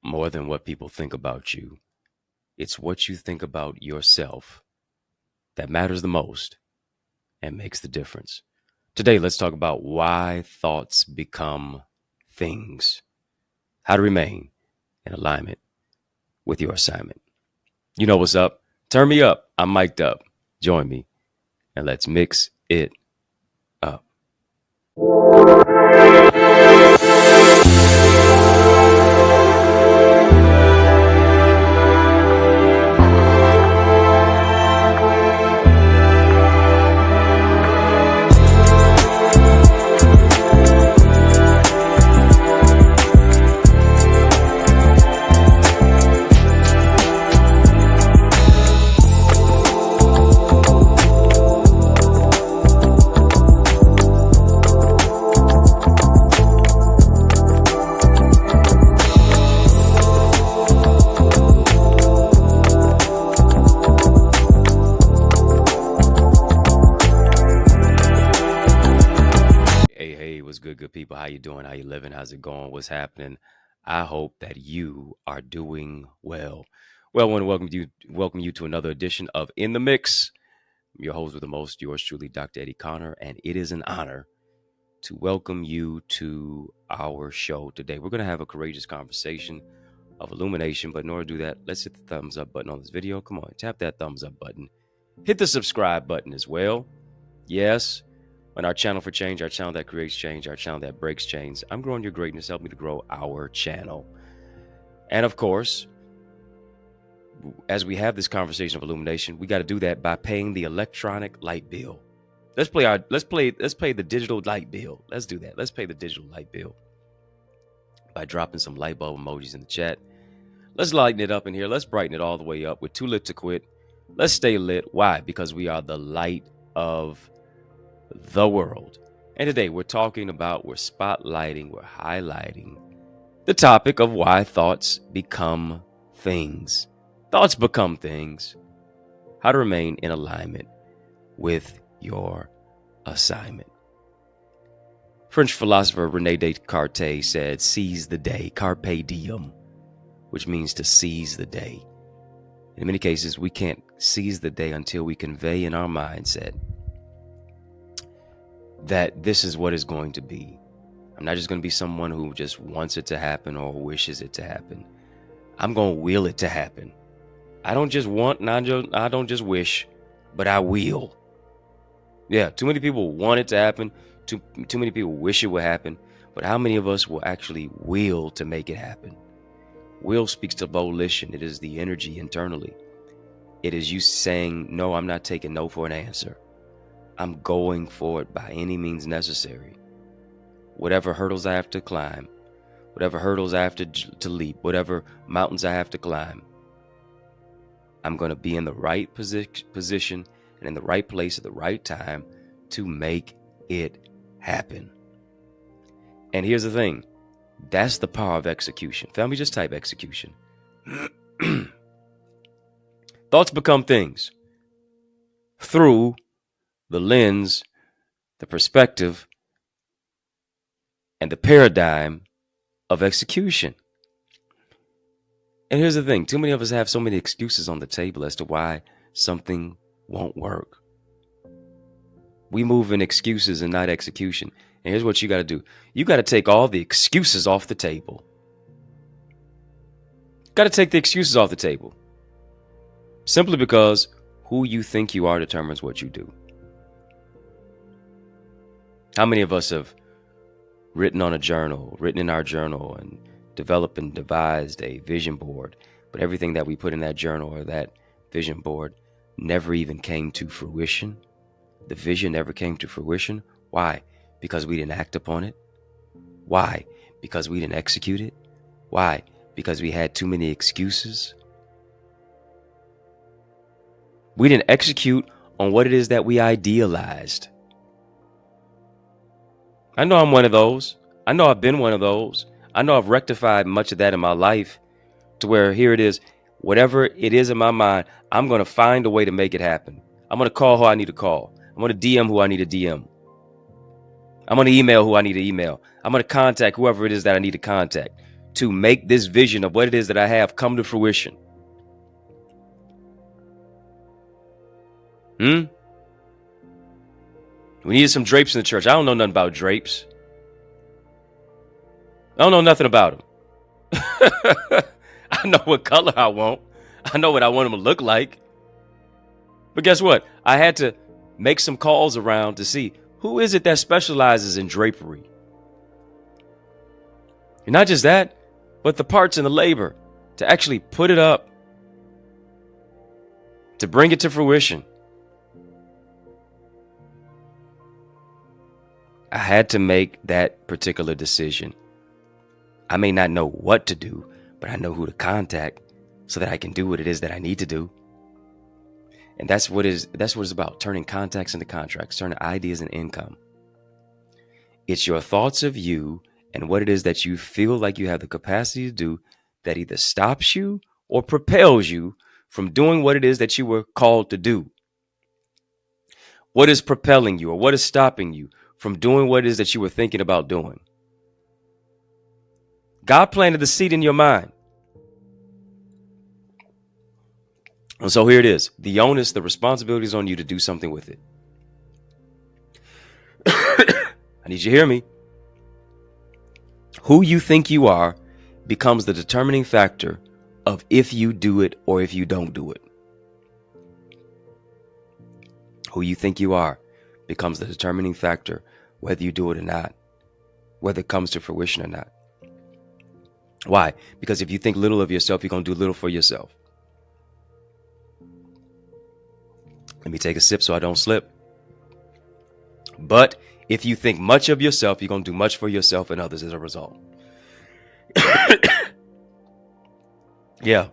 more than what people think about you. It's what you think about yourself that matters the most and makes the difference. Today, let's talk about why thoughts become things, how to remain in alignment with your assignment. You know what's up? Turn me up. I'm mic'd up. Join me and let's mix it up. Hey, what's good people? How you doing? How you living? How's it going? What's happening? I hope that you are doing well. Well, I want to welcome you to another edition of In the Mix. I'm your host with the most, yours truly, Dr. Eddie Connor, and it is an honor to welcome you to our show today. We're going to have a courageous conversation of illumination, but in order to do that, let's hit the thumbs up button on this video. Come on, tap that thumbs up button. Hit the subscribe button as well. Yes, on our channel for change, our channel that creates change, our channel that breaks chains. I'm growing your greatness. Help me to grow our channel. And of course, as we have this conversation of illumination, we got to do that by paying the electronic light bill. Let's pay the digital light bill. Let's do that. Let's pay the digital light bill by dropping some light bulb emojis in the chat. Let's lighten it up in here. Let's brighten it all the way up. We're too lit to quit. Let's stay lit. Why? Because we are the light of the world. And today we're spotlighting, we're highlighting the topic of why thoughts become things. Thoughts become things. How to remain in alignment with your assignment. French philosopher René Descartes said, seize the day, carpe diem, which means to seize the day. In many cases, we can't seize the day until we convey in our mindset that this is what is going to be. I'm not just going to be someone who just wants it to happen or wishes it to happen. I'm going to will it to happen. I don't just want and I don't just wish, but I will. Yeah, too many people want it to happen. Too many people wish it would happen. But how many of us will actually will to make it happen? Will speaks to volition. It is the energy internally. It is you saying, no, I'm not taking no for an answer. I'm going for it by any means necessary. Whatever hurdles I have to climb, whatever hurdles I have to leap, whatever mountains I have to climb, I'm going to be in the right position and in the right place at the right time to make it happen. And here's the thing. That's the power of execution. Family, just type execution. Thoughts become things through the lens, the perspective, and the paradigm of execution. And here's the thing. Too many of us have so many excuses on the table as to why something won't work. We move in excuses and not execution. And here's what you got to do. You got to take all the excuses off the table. Got to take the excuses off the table. Simply because who you think you are determines what you do. How many of us have written in our journal and developed and devised a vision board, but everything that we put in that journal or that vision board never even came to fruition? The vision never came to fruition. Why? Because we didn't act upon it. Why? Because we didn't execute it. Why? Because we had too many excuses. We didn't execute on what it is that we idealized. I know I'm one of those. I know I've been one of those. I know I've rectified much of that in my life to where here it is. Whatever it is in my mind, I'm going to find a way to make it happen. I'm going to call who I need to call. I'm going to DM who I need to DM. I'm going to email who I need to email. I'm going to contact whoever it is that I need to contact. to make this vision of what it is that I have come to fruition? We needed some drapes in the church. I don't know nothing about drapes. I don't know nothing about them. I know what color I want. I know what I want them to look like. But guess what? I had to make some calls around to see who is it that specializes in drapery. And not just that, but the parts and the labor to actually put it up, to bring it to fruition. I had to make that particular decision. I may not know what to do, but I know who to contact so that I can do what it is that I need to do. And that's what it's about, turning contacts into contracts, turning ideas into income. It's your thoughts of you and what it is that you feel like you have the capacity to do that either stops you or propels you from doing what it is that you were called to do. What is propelling you or what is stopping you from doing what it is that you were thinking about doing? God planted the seed in your mind. And so here it is. The onus, the responsibility is on you to do something with it. I need you to hear me. Who you think you are becomes the determining factor of if you do it or if you don't do it. Who you think you are becomes the determining factor whether you do it or not, whether it comes to fruition or not. Why? Because if you think little of yourself, you're going to do little for yourself. Let me take a sip so I don't slip. But if you think much of yourself, you're going to do much for yourself and others as a result. Yeah.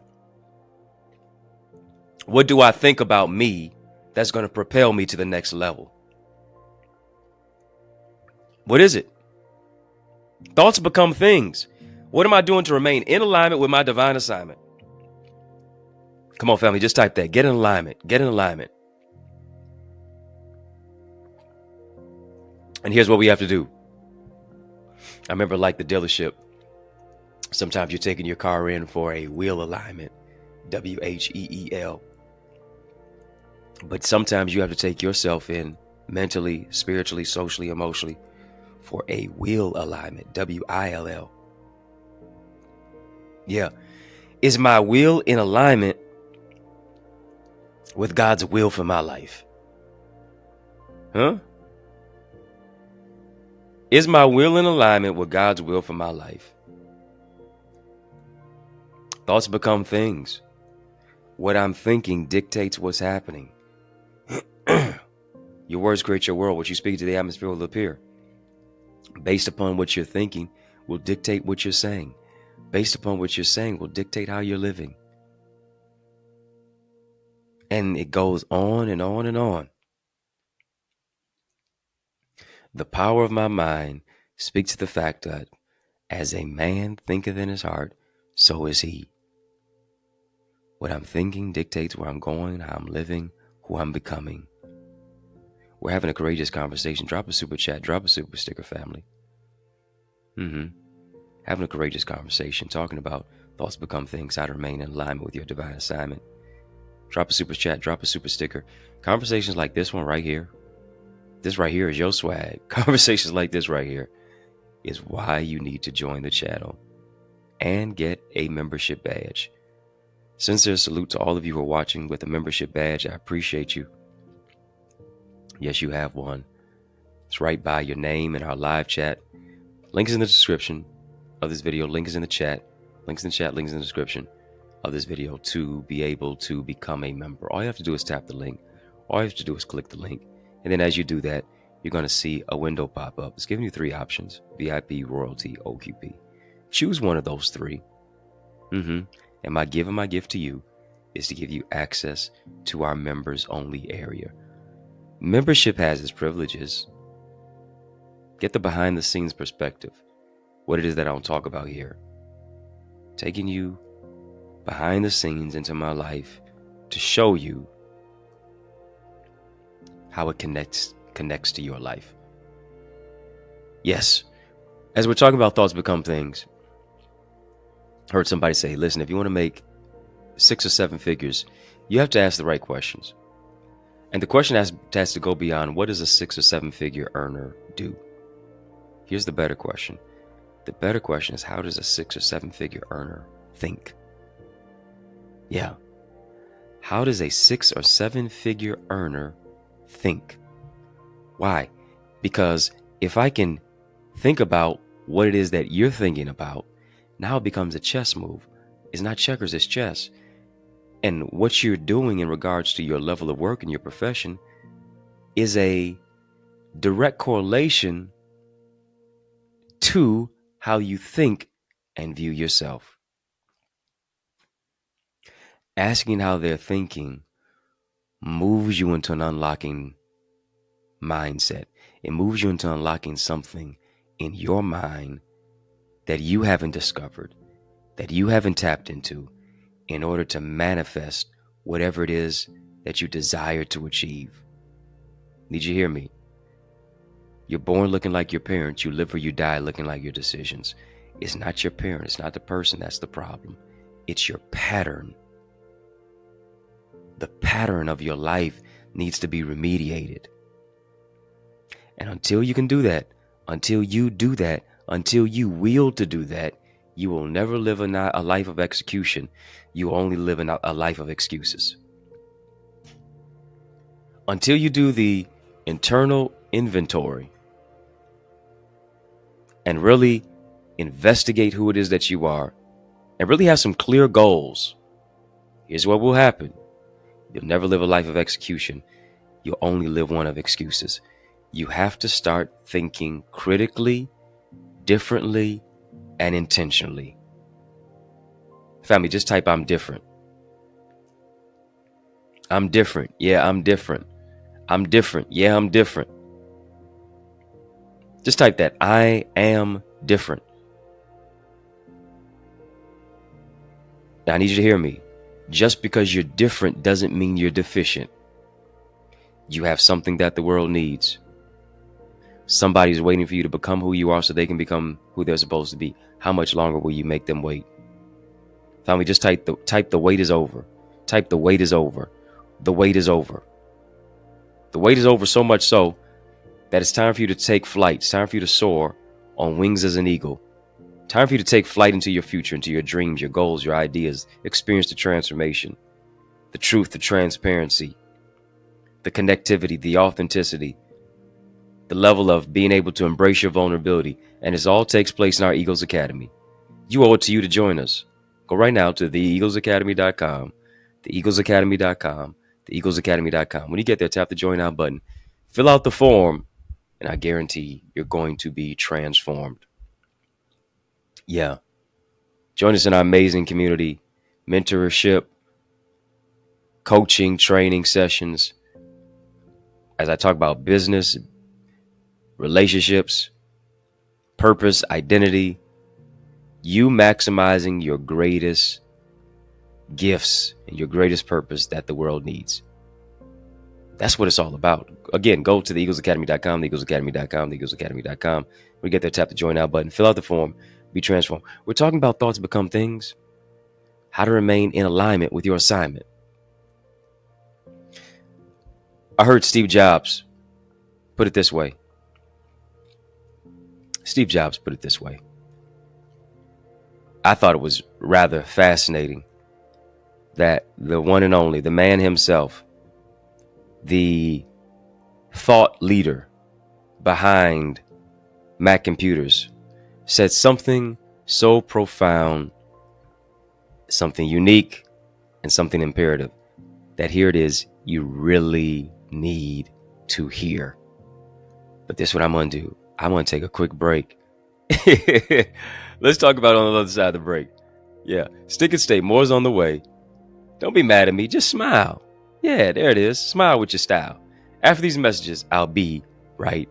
What do I think about me that's going to propel me to the next level? What is it? Thoughts become things. What am I doing to remain in alignment with my divine assignment? Come on, family, just type that. Get in alignment. Get in alignment. And here's what we have to do. I remember, like the dealership, sometimes you're taking your car in for a wheel alignment, WHEEL. But sometimes you have to take yourself in mentally, spiritually, socially, emotionally for a wheel alignment, WILL. Yeah. Is my will in alignment with God's will for my life? Huh? Is my will in alignment with God's will for my life? Thoughts become things. What I'm thinking dictates what's happening. Your words create your world. What you speak to the atmosphere will appear. Based upon what you're thinking will dictate what you're saying. Based upon what you're saying will dictate how you're living. And it goes on and on and on. The power of my mind speaks to the fact that as a man thinketh in his heart, so is he. What I'm thinking dictates where I'm going, how I'm living, who I'm becoming. We're having a courageous conversation. Drop a super chat, drop a super sticker, family. Having a courageous conversation, talking about thoughts become things, how to remain in alignment with your divine assignment. Drop a super chat, drop a super sticker. Conversations like this one right here. This right here is your swag. Conversations like this right here is why you need to join the channel and get a membership badge. Sincere salute to all of you who are watching with a membership badge. I appreciate you. Yes, you have one. It's right by your name in our live chat. Link is in the description of this video. Link is in the chat. Links in the chat, links in the description of this video to be able to become a member. All you have to do is tap the link. All you have to do is click the link. And then as you do that, you're going to see a window pop up. It's giving you 3 options: VIP, Royalty, OQP. Choose one of those 3. And my gift to you is to give you access to our members only area. Membership has its privileges. Get the behind the scenes perspective. What it is that I don't talk about here. Taking you behind the scenes into my life to show you how it connects to your life. Yes, as we're talking about thoughts become things, Heard somebody say, listen, if you want to make 6 or 7 figures, you have to ask the right questions. And the question has to go beyond, what does a 6 or 7 figure earner do? Here's the better question. The better question is, how does a 6 or 7 figure earner think? Yeah. How does a 6 or 7 figure earner think? Why? Because if I can think about what it is that you're thinking about, now it becomes a chess move. It's not checkers, it's chess. And what you're doing in regards to your level of work in your profession is a direct correlation to how you think and view yourself. Asking how they're thinking moves you into an unlocking mindset. It moves you into unlocking something in your mind that you haven't discovered, that you haven't tapped into, in order to manifest whatever it is that you desire to achieve. Did you hear me? You're born looking like your parents. You live or you die looking like your decisions. It's not your parent. It's not the person that's the problem. It's your pattern. The pattern of your life needs to be remediated. And until you can do that, until you do that, until you will to do that, you will never live a life of execution. You only live in a life of excuses. Until you do the internal inventory and really investigate who it is that you are and really have some clear goals, here's what will happen. You'll never live a life of execution. You'll only live one of excuses. You have to start thinking critically, differently, and intentionally. Family, just type I'm different. I'm different. Yeah, I'm different. I'm different. Yeah, I'm different. Just type that. I am different. Now, I need you to hear me. Just because you're different doesn't mean you're deficient. You have something that the world needs. Somebody's waiting for you to become who you are so they can become who they're supposed to be. How much longer will you make them wait? Family, just type the wait is over. Type the wait is over. The wait is over. The wait is over, so much so that it's time for you to take flight. It's time for you to soar on wings as an eagle. Time for you to take flight into your future, into your dreams, your goals, your ideas. Experience the transformation, the truth, the transparency, the connectivity, the authenticity, the level of being able to embrace your vulnerability. And this all takes place in our Eagles Academy. You owe it to you to join us. Go right now to theeaglesacademy.com, theeaglesacademy.com, theeaglesacademy.com. When you get there, tap the join now button, fill out the form, and I guarantee you're going to be transformed. Yeah. Join us in our amazing community, mentorship, coaching, training sessions. As I talk about business, relationships, purpose, identity, you maximizing your greatest gifts and your greatest purpose that the world needs. That's what it's all about. Again, go to theeaglesacademy.com, theeaglesacademy.com, theeaglesacademy.com. When you get there, tap the join now button, fill out the form, be transformed. We're talking about thoughts become things, how to remain in alignment with your assignment. I heard Steve Jobs put it this way. Steve Jobs put it this way. I thought it was rather fascinating that the one and only, the man himself, the thought leader behind Mac computers, said something so profound, something unique, and something imperative that here it is, you really need to hear. But this is what I'm going to do. I'm going to take a quick break. Let's talk about it on the other side of the break. Yeah, stick and stay. More's on the way. Don't be mad at me. Just smile. Yeah, there it is. Smile with your style. After these messages, I'll be right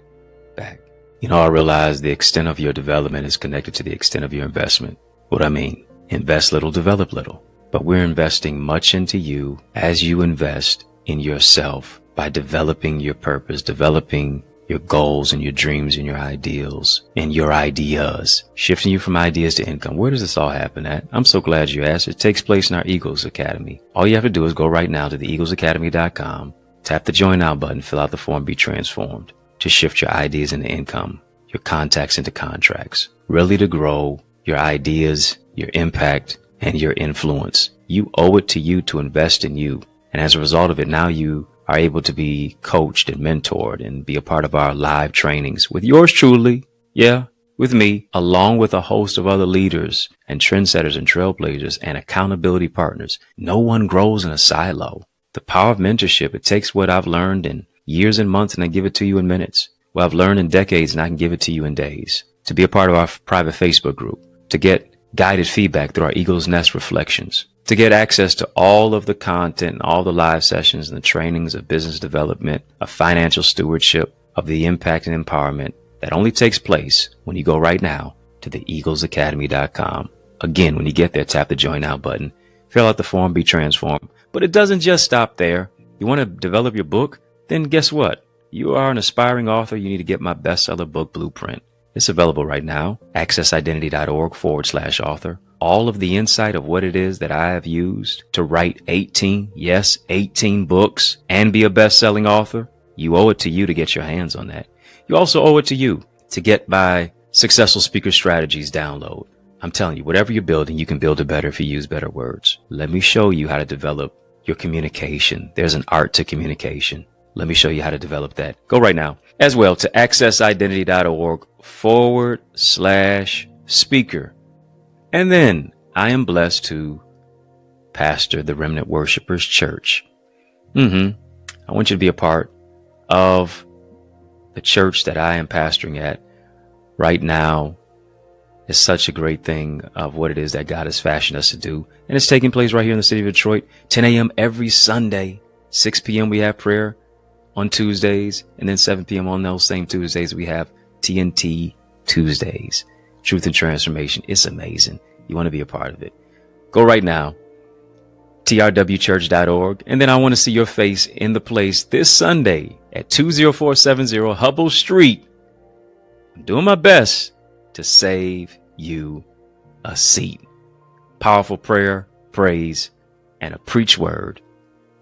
back. You know, I realize the extent of your development is connected to the extent of your investment. What I mean, invest little, develop little. But we're investing much into you as you invest in yourself by developing your purpose, developing your goals and your dreams and your ideals and your ideas, shifting you from ideas to income. Where does this all happen at? I'm so glad you asked. It takes place in our Eagles Academy. All you have to do is go right now to theeaglesacademy.com, tap the join now button, fill out the form, be transformed to shift your ideas into income, your contacts into contracts, really to grow your ideas, your impact, and your influence. You owe it to you to invest in you. And as a result of it, now you are able to be coached and mentored and be a part of our live trainings with yours truly. Yeah, with me, along with a host of other leaders and trendsetters and trailblazers and accountability partners. No one grows in a silo. The power of mentorship, it takes what I've learned in years and months and I give it to you in minutes. What I've learned in decades and I can give it to you in days. To be a part of our private Facebook group, to get guided feedback through our Eagle's Nest reflections, to get access to all of the content and all the live sessions and the trainings of business development, of financial stewardship, of the impact and empowerment that only takes place when you go right now to theeaglesacademy.com. Again, when you get there, tap the join now button, fill out the form, be transformed. But it doesn't just stop there. You want to develop your book? Then guess what? You are an aspiring author. You need to get my bestseller book blueprint. It's available right now. accessidentity.org/author. All of the insight of what it is that I have used to write 18 books and be a best-selling author. You owe it to you to get your hands on that. You also owe it to you to get my Successful Speaker Strategies download. I'm telling you, whatever you're building, you can build it better if you use better words. Let me show you how to develop your communication. There's an art to communication. Let me show you how to develop that. Go right now as well to accessidentity.org/speaker. And then I am blessed to pastor the Remnant Worshipers Church. I want you to be a part of the church that I am pastoring at right now. Is such a great thing of what it is that God has fashioned us to do. And it's taking place right here in the city of Detroit, 10 a.m. every Sunday, 6 p.m. we have prayer on Tuesdays, and then 7 p.m. on those same Tuesdays, we have TNT Tuesdays. Truth and Transformation. It's amazing. You want to be a part of it. Go right now, trwchurch.org. And then I want to see your face in the place this Sunday at 20470 Hubble Street. I'm doing my best to save you a seat. Powerful prayer, praise, and a preach word.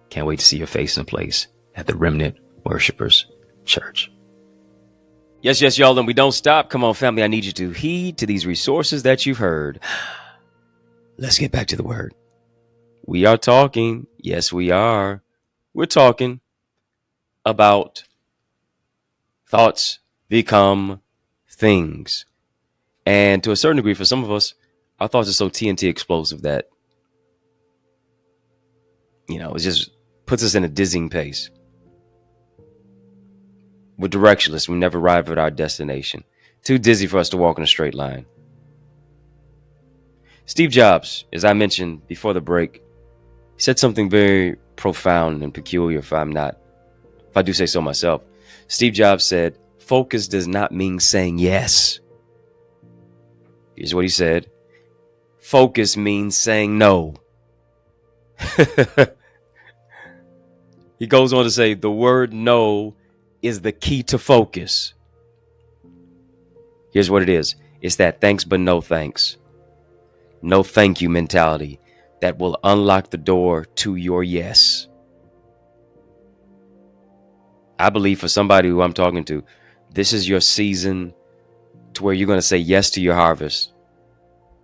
Can't wait to see your face in the place at the Remnant Worshipers Church. Yes, y'all, and we don't stop. Come on, family, I need you to heed to these resources that you've heard. Let's get back to the word. We are talking, yes, we are. We're talking about thoughts become things. And to a certain degree, for some of us, our thoughts are so TNT explosive that, it just puts us in a dizzying pace. We're directionless. We never arrive at our destination. Too dizzy for us to walk in a straight line. Steve Jobs, as I mentioned before the break, he said something very profound and peculiar, if I do say so myself. Steve Jobs said, focus does not mean saying yes. Here's what he said. Focus means saying no. He goes on to say, the word no is the key to focus. Here's what it is. It's that thanks but no thanks. No thank you mentality that will unlock the door to your yes. I believe for somebody who I'm talking to, this is your season to where you're going to say yes to your harvest.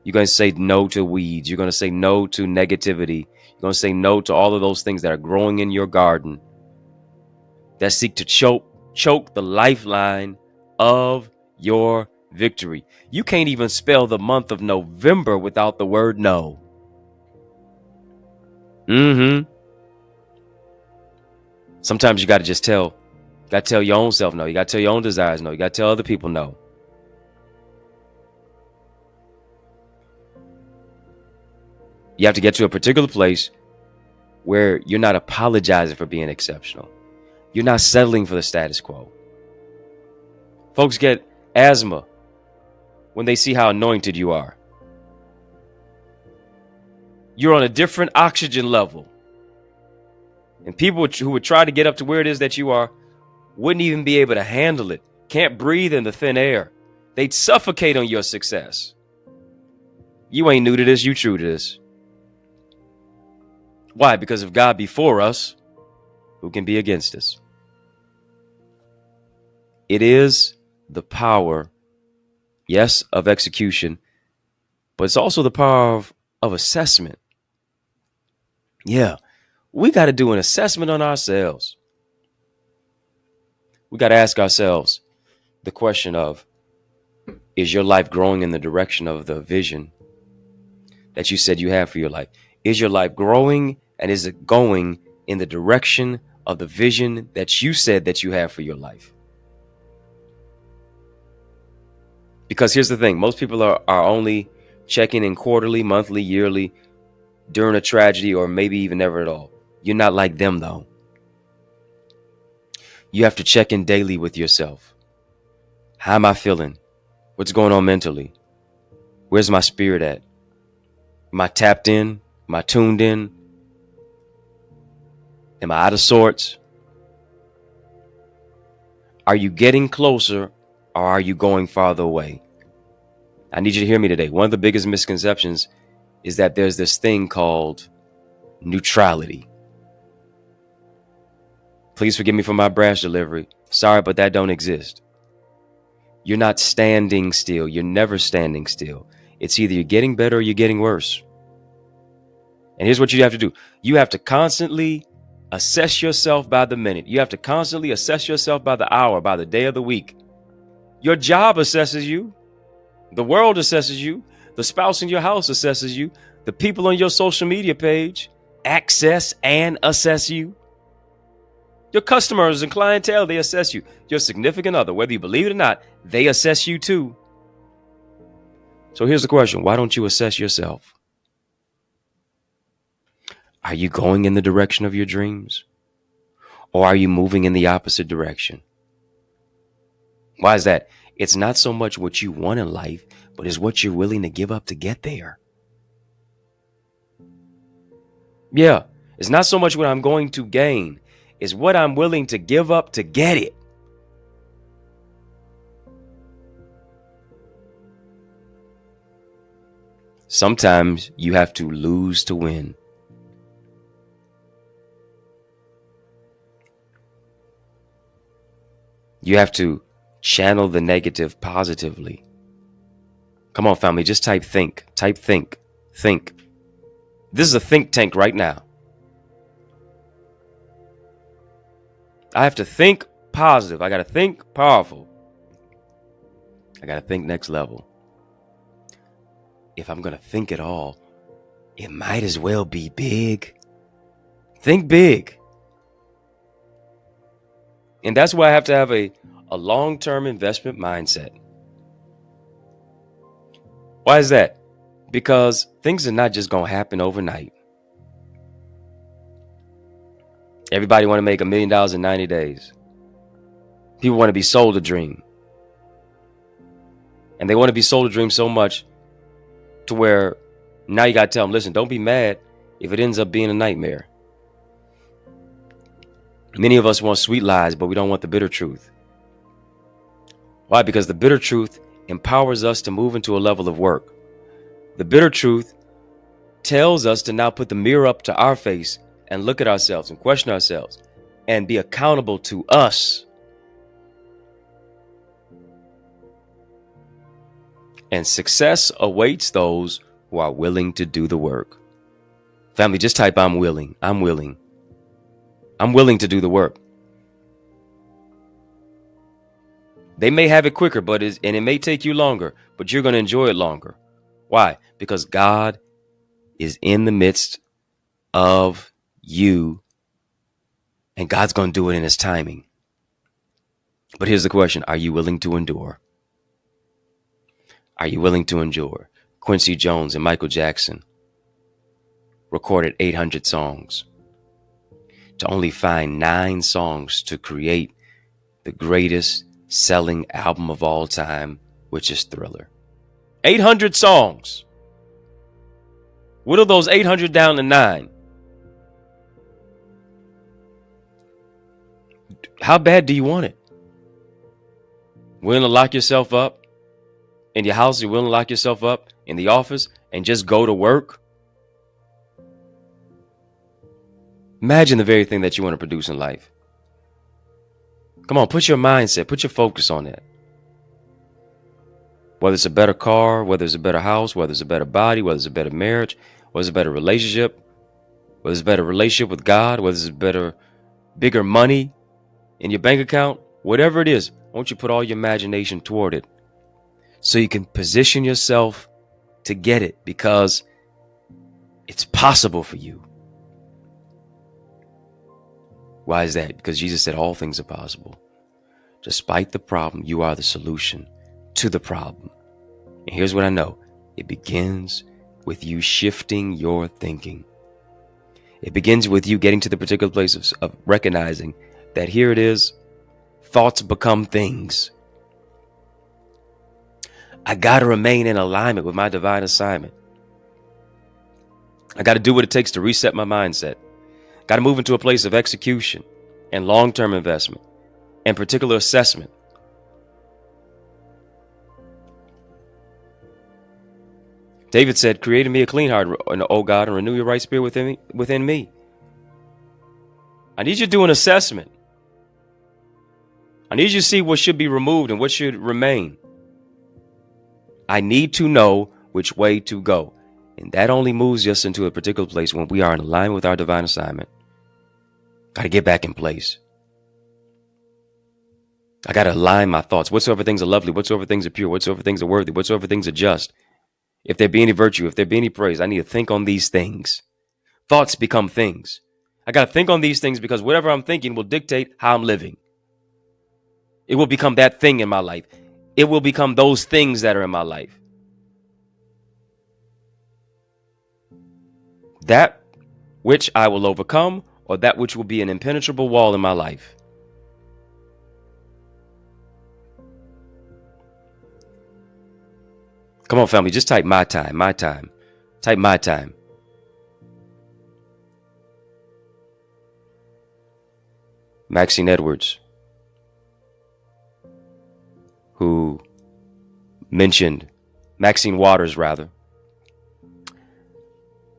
You're going to say no to weeds. You're going to say no to negativity. You're going to say no to all of those things that are growing in your garden that seek to choke the lifeline of your victory. You can't even spell the month of November without the word no. Sometimes you got to just tell your own self no. You got to tell your own desires no. You got to tell other people no. You have to get to a particular place where you're not apologizing for being exceptional. You're not settling for the status quo. Folks get asthma when they see how anointed you are. You're on a different oxygen level. And people who would try to get up to where it is that you are wouldn't even be able to handle it. Can't breathe in the thin air. They'd suffocate on your success. You ain't new to this. You true to this. Why? Because if God be for us, who can be against us? It is the power, yes, of execution, but it's also the power of assessment. Yeah, we got to do an assessment on ourselves. We got to ask ourselves the question of, is your life growing in the direction of the vision that you said you have for your life? Is your life growing, and is it going in the direction of the vision that you said that you have for your life? Because here's the thing. Most people are only checking in quarterly, monthly, yearly, during a tragedy, or maybe even never at all. You're not like them, though. You have to check in daily with yourself. How am I feeling? What's going on mentally? Where's my spirit at? Am I tapped in? Am I tuned in? Am I out of sorts? Are you getting closer, or are you going farther away? I need you to hear me today. One of the biggest misconceptions is that there's this thing called neutrality. Please forgive me for my brash delivery. Sorry, but that don't exist. You're not standing still. You're never standing still. It's either you're getting better or you're getting worse. And here's what you have to do. You have to constantly assess yourself by the minute. You have to constantly assess yourself by the hour, by the day of the week. Your job assesses you. The world assesses you. The spouse in your house assesses you. The people on your social media page access and assess you. Your customers and clientele, they assess you. Your significant other, whether you believe it or not, they assess you too. So here's the question. Why don't you assess yourself? Are you going in the direction of your dreams? Or are you moving in the opposite direction? Why is that? It's not so much what you want in life, but it's what you're willing to give up to get there. Yeah, it's not so much what I'm going to gain. It's what I'm willing to give up to get it. Sometimes you have to lose to win. You have to channel the negative positively. Come on, family, just type think. Type think. Think. This is a think tank right now. I have to think positive. I got to think powerful. I got to think next level. If I'm going to think at all, it might as well be big. Think big. And that's why I have to have a long-term investment mindset. Why is that? Because things are not just going to happen overnight. Everybody want to make $1 million in 90 days. People want to be sold a dream. And they want to be sold a dream so much to where now you got to tell them, listen, don't be mad if it ends up being a nightmare. Many of us want sweet lies, but we don't want the bitter truth. Why? Because the bitter truth empowers us to move into a level of work. The bitter truth tells us to now put the mirror up to our face and look at ourselves and question ourselves and be accountable to us. And success awaits those who are willing to do the work. Family, just type I'm willing. I'm willing. I'm willing to do the work. They may have it quicker, but it may take you longer, but you're going to enjoy it longer. Why? Because God is in the midst of you, and God's going to do it in his timing. But here's the question. Are you willing to endure? Are you willing to endure? Quincy Jones and Michael Jackson recorded 800 songs to only find 9 songs to create the greatest selling album of all time, which is Thriller. 800 songs. Whittle those 800 down to 9. How bad do you want it? Willing to lock yourself up in your house? You're willing to lock yourself up in the office and just go to work? Imagine the very thing that you want to produce in life. Come on, put your mindset, put your focus on that. Whether it's a better car, whether it's a better house, whether it's a better body, whether it's a better marriage, whether it's a better relationship, whether it's a better relationship with God, whether it's bigger money in your bank account, whatever it is, I want you to put all your imagination toward it so you can position yourself to get it, because it's possible for you. Why is that? Because Jesus said all things are possible. Despite the problem, you are the solution to the problem. And here's what I know. It begins with you shifting your thinking. It begins with you getting to the particular place of recognizing that here it is, thoughts become things. I got to remain in alignment with my divine assignment. I got to do what it takes to reset my mindset. Got to move into a place of execution and long-term investment and particular assessment. David said, create in me a clean heart, O God, and renew your right spirit within me. I need you to do an assessment. I need you to see what should be removed and what should remain. I need to know which way to go. And that only moves us into a particular place when we are in alignment with our divine assignment. Got to get back in place. I got to align my thoughts. Whatsoever things are lovely, whatsoever things are pure, whatsoever things are worthy, whatsoever things are just. If there be any virtue, if there be any praise, I need to think on these things. Thoughts become things. I got to think on these things because whatever I'm thinking will dictate how I'm living. It will become that thing in my life. It will become those things that are in my life. That which I will overcome, or that which will be an impenetrable wall in my life. Come on, family, just type my time, my time. Type my time. Maxine Edwards, who mentioned, Maxine Waters, rather,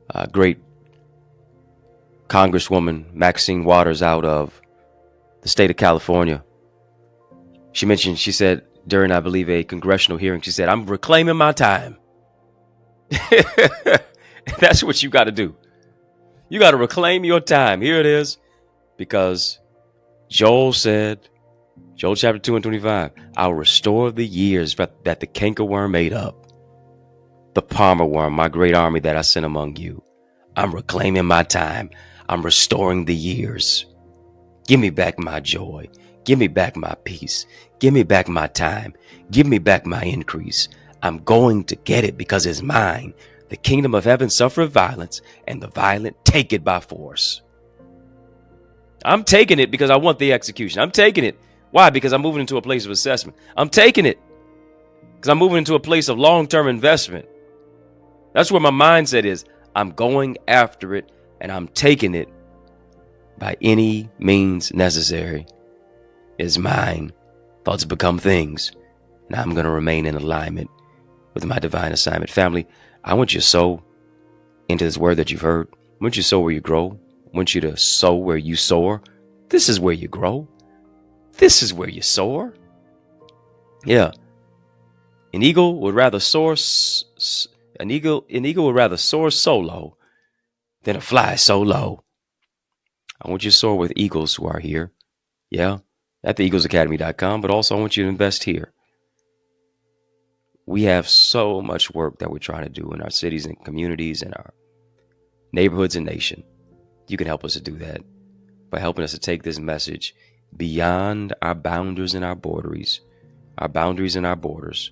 a great Congresswoman Maxine Waters out of the state of California. She mentioned, she said during, I believe, a congressional hearing, she said, I'm reclaiming my time. That's what you got to do. You got to reclaim your time. Here it is. Because Joel said, Joel chapter 2 and 25, I'll restore the years that the cankerworm ate up. The palmer worm, my great army that I sent among you. I'm reclaiming my time. I'm restoring the years. Give me back my joy. Give me back my peace. Give me back my time. Give me back my increase. I'm going to get it because it's mine. The kingdom of heaven suffereth violence, and the violent take it by force. I'm taking it because I want the execution. I'm taking it. Why? Because I'm moving into a place of assessment. I'm taking it because I'm moving into a place of long-term investment. That's where my mindset is. I'm going after it, and I'm taking it by any means necessary. It's mine. Thoughts become things, and I'm going to remain in alignment with my divine assignment. Family, I want you to sow into this word that you've heard. I want you to sow where you grow. I want you to sow where you soar. This is where you grow. This is where you soar. Yeah. An eagle would rather soar would rather soar so low than to fly so low. I want you to soar with eagles who are here. Yeah. At theeaglesacademy.com, but also I want you to invest here. We have so much work that we're trying to do in our cities and communities and our neighborhoods and nation. You can help us to do that by helping us to take this message beyond our boundaries and our borders. Our boundaries and our borders.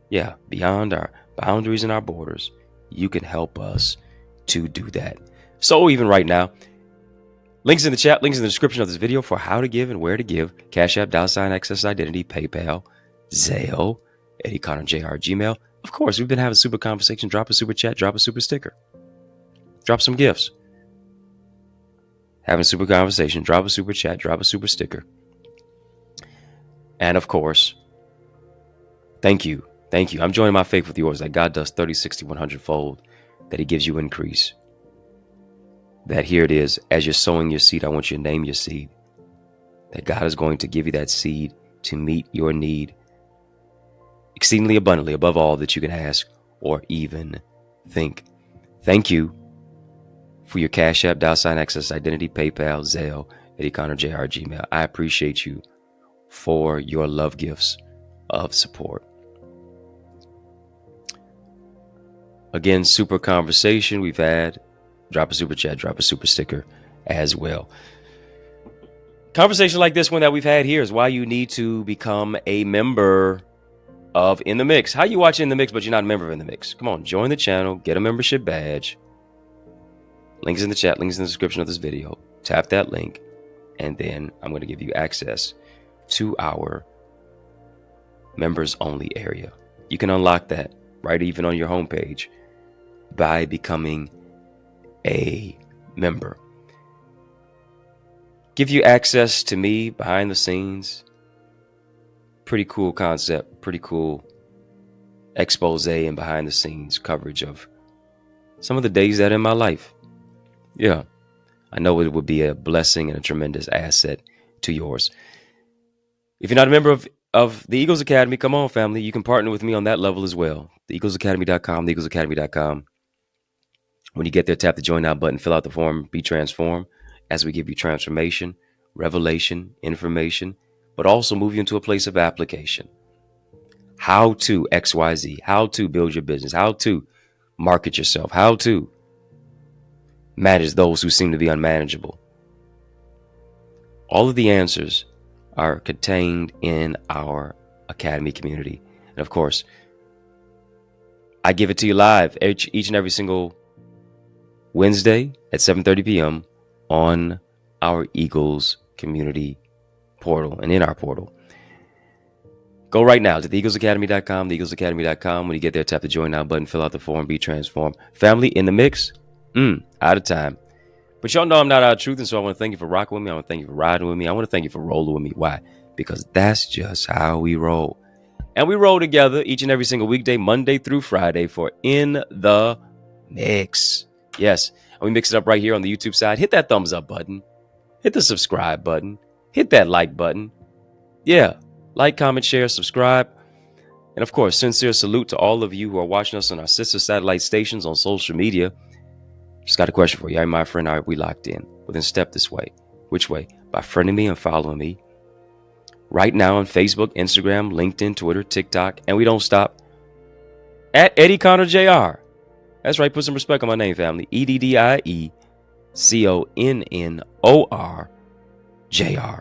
Yeah, beyond our boundaries and our borders. You can help us to do that. So even right now, links in the chat, links in the description of this video for how to give and where to give. Cash App, $Access Identity, PayPal, Zelle, EddieConnorJr, Gmail. Of course, we've been having super conversation. Drop a super chat, drop a super sticker. Drop some gifts. having a super conversation, drop a super chat, drop a super sticker. And of course, thank you. Thank you. I'm joining my faith with yours that God does 30, 60, 100 fold, that he gives you increase. That here it is, as you're sowing your seed, I want you to name your seed. That God is going to give you that seed to meet your need exceedingly abundantly, above all that you can ask or even think. Thank you for your Cash App, $ Access Identity, PayPal, Zelle, EddieConnorJr, Gmail. I appreciate you for your love gifts of support. Again, super conversation we've had. Drop a super chat, drop a super sticker as well. Conversation like this one that we've had here is why you need to become a member of In the Mix. How you watch In the Mix, but you're not a member of In the Mix? Come on, join the channel, get a membership badge. Links in the chat, links in the description of this video. Tap that link, and then I'm going to give you access to our members only area. You can unlock that right even on your homepage by becoming a member. Give you access to me behind the scenes. Pretty cool concept, pretty cool expose and behind the scenes coverage of some of the days that in my life. Yeah, I know it would be a blessing and a tremendous asset to yours. If you're not a member of the Eagles Academy, come on, family. You can partner with me on that level as well. TheEaglesAcademy.com, TheEaglesAcademy.com. When you get there, tap the Join Now button, fill out the form, be transformed as we give you transformation, revelation, information, but also move you into a place of application. How to XYZ, how to build your business, how to market yourself, how to manage those who seem to be unmanageable. All of the answers are contained in our Academy community. And of course, I give it to you live each and every single Wednesday at 7:30 p.m. on our Eagles community portal and in our portal. Go right now to TheEaglesAcademy.com, TheEaglesAcademy.com. When you get there, tap the Join Now button, fill out the form, be transformed. Family, In the Mix, out of time. But y'all know I'm not out of truth, and so I want to thank you for rocking with me. I want to thank you for riding with me. I want to thank you for rolling with me. Why? Because that's just how we roll. And we roll together each and every single weekday, Monday through Friday, for In the Mix. Yes, and we mix it up right here on the YouTube side. Hit that thumbs up button. Hit the subscribe button. Hit that like button. Yeah, like, comment, share, subscribe. And of course, sincere salute to all of you who are watching us on our sister satellite stations on social media. Just got a question for you. Hey, my friend, are we locked in? Well, then step this way. Which way? By friending me and following me right now on Facebook, Instagram, LinkedIn, Twitter, TikTok, and we don't stop, at EddieConnorJr. That's right. Put some respect on my name, family. EddieConnorJr.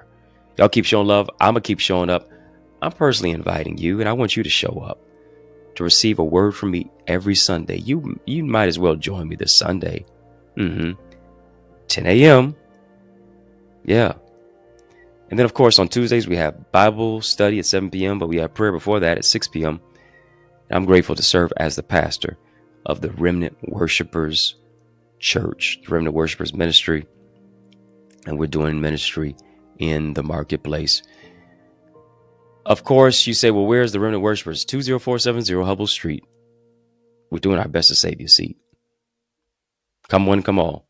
Y'all keep showing love. I'm going to keep showing up. I'm personally inviting you, and I want you to show up to receive a word from me every Sunday. You might as well join me this Sunday. 10 a.m. Yeah. And then, of course, on Tuesdays, we have Bible study at 7 p.m., but we have prayer before that at 6 p.m. And I'm grateful to serve as the pastor of the Remnant Worshipers Church, the Remnant Worshipers Ministry. And we're doing ministry in the marketplace. Of course, you say, well, where's the Remnant Worshipers? 20470 Hubble Street. We're doing our best to save you a seat. Come one, come all.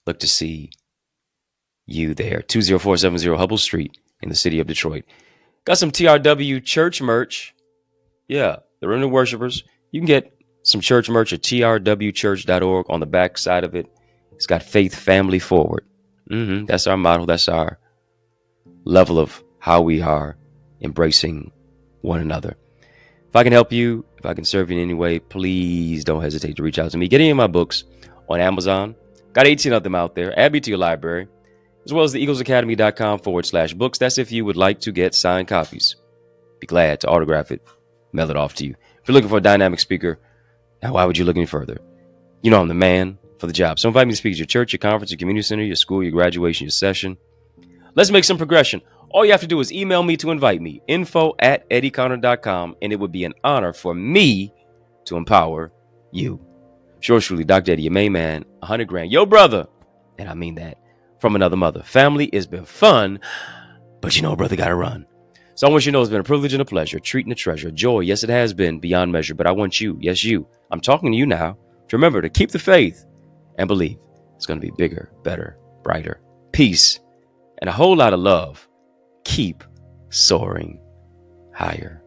Look to see you there. 20470 Hubble Street in the city of Detroit. Got some TRW church merch. Yeah, the Remnant Worshipers. You can get some church merch at trwchurch.org. On the back side of it, it's got faith, family, forward. That's our motto. That's our level of how we are embracing one another. If I can help you, if I can serve you in any way, please don't hesitate to reach out to me. Get any of my books on Amazon. Got 18 of them out there. Add me to your library, as well as the EaglesAcademy.com/books. That's if you would like to get signed copies. Be glad to autograph it, mail it off to you. If you're looking for a dynamic speaker, now why would you look any further? You know I'm the man for the job. So invite me to speak at your church, your conference, your community center, your school, your graduation, your session. Let's make some progression. All you have to do is email me to invite me, info@eddieconnor.com, and it would be an honor for me to empower you. Sure, truly, Dr. Eddie, your main man, 100 grand. Yo, brother. And I mean that from another mother. Family has been fun, but you know, brother got to run. So I want you to know it's been a privilege and a pleasure, treat and a treasure, joy. Yes, it has been beyond measure, but I want you, yes, you. I'm talking to you now to remember to keep the faith and believe it's going to be bigger, better, brighter, peace, and a whole lot of love. Keep soaring higher.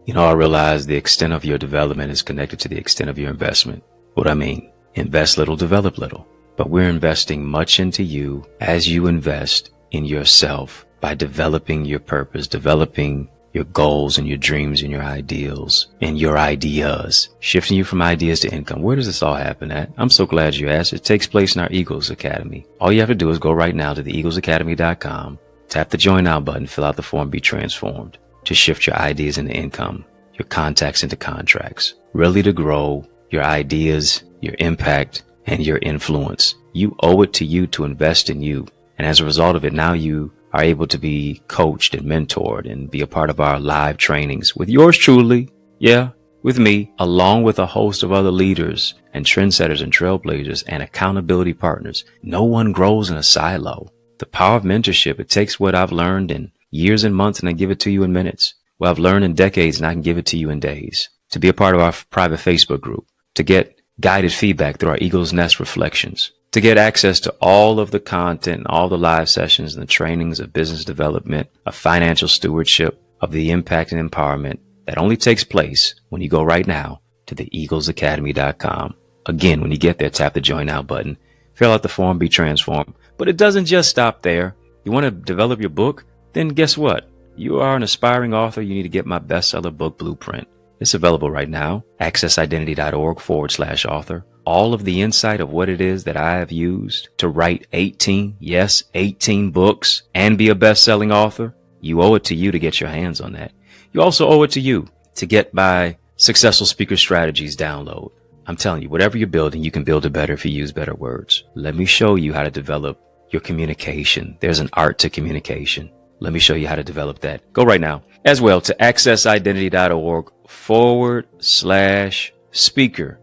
You know, I realize the extent of your development is connected to the extent of your investment. What I mean, invest little, develop little. But we're investing much into you as you invest in yourself by developing your purpose, developing your goals and your dreams and your ideals and your ideas, shifting you from ideas to income. Where does this all happen at? I'm so glad you asked. It takes place in our Eagles Academy. All you have to do is go right now to theeaglesacademy.com, tap the join now button, fill out the form, be transformed to shift your ideas into income, your contacts into contracts, really to grow your ideas, your impact, and your influence. You owe it to you to invest in you. And as a result of it, now you are able to be coached and mentored and be a part of our live trainings with yours truly. Yeah, with me, along with a host of other leaders and trendsetters and trailblazers and accountability partners. No one grows in a silo. The power of mentorship, it takes what I've learned in years and months and I give it to you in minutes. What I've learned in decades and I can give it to you in days. To be a part of our private Facebook group, to get guided feedback through our Eagle's Nest reflections, to get access to all of the content, all the live sessions and the trainings of business development, of financial stewardship, of the impact and empowerment that only takes place when you go right now to theeaglesacademy.com. Again, when you get there, tap the join now button, fill out the form, be transformed. But it doesn't just stop there. You want to develop your book? Then guess what? You are an aspiring author. You need to get my bestseller book blueprint. It's available right now. accessidentity.org/author. All of the insight of what it is that I have used to write 18 books and be a best-selling author. You owe it to you to get your hands on that. You also owe it to you to get my Successful Speaker Strategies download. I'm telling you, whatever you're building, you can build it better if you use better words. Let me show you how to develop your communication. There's an art to communication. Let me show you how to develop that. Go right now as well to accessidentity.org/speaker.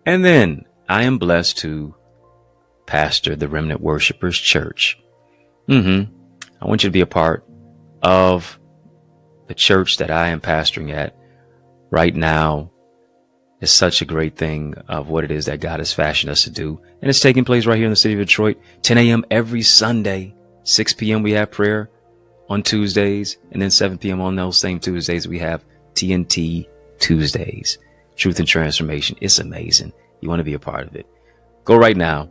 And then I am blessed to pastor the Remnant Worshipers Church. I want you to be a part of the church that I am pastoring at right now. Is such a great thing of what it is that God has fashioned us to do. And it's taking place right here in the city of Detroit, 10 a.m. every Sunday, 6 p.m. we have prayer on Tuesdays, and then 7 p.m. on those same Tuesdays, we have TNT Tuesdays, Truth and Transformation. It's amazing. You want to be a part of it. Go right now,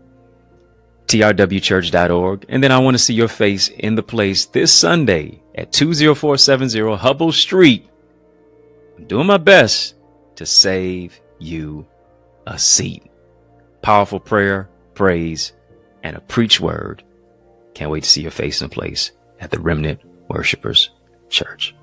trwchurch.org. And then I want to see your face in the place this Sunday at 20470 Hubble Street. I'm doing my best to save you a seat. Powerful prayer, praise, and a preach word. Can't wait to see your face in the place at the Remnant Worshipers Church.